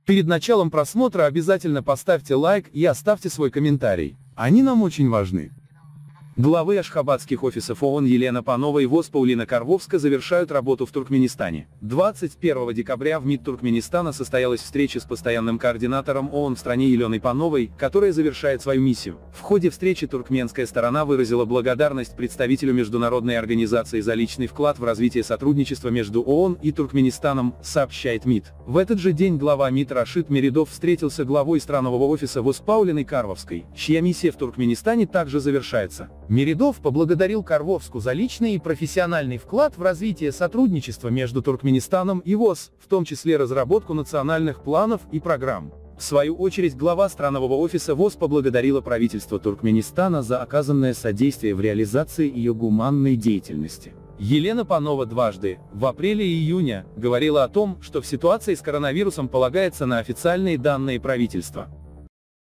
Перед началом просмотра обязательно поставьте лайк и оставьте свой комментарий. Они нам очень важны. Главы ашхабадских офисов ООН Елена Панова и ВОЗ Паулина Карвовска завершают работу в Туркменистане. 21 декабря в МИД Туркменистана состоялась встреча с постоянным координатором ООН в стране Еленой Пановой, которая завершает свою миссию. В ходе встречи туркменская сторона выразила благодарность представителю международной организации за личный вклад в развитие сотрудничества между ООН и Туркменистаном, сообщает МИД. В этот же день глава МИД Рашид Меридов встретился с главой странового офиса ВОЗ Паулиной Карвовской, чья миссия в Туркменистане также завершается. Меридов поблагодарил Карвовску за личный и профессиональный вклад в развитие сотрудничества между Туркменистаном и ВОЗ, в том числе разработку национальных планов и программ. В свою очередь глава странового офиса ВОЗ поблагодарила правительство Туркменистана за оказанное содействие в реализации ее гуманной деятельности. Елена Панова дважды, в апреле и июне, говорила о том, что в ситуации с коронавирусом полагается на официальные данные правительства.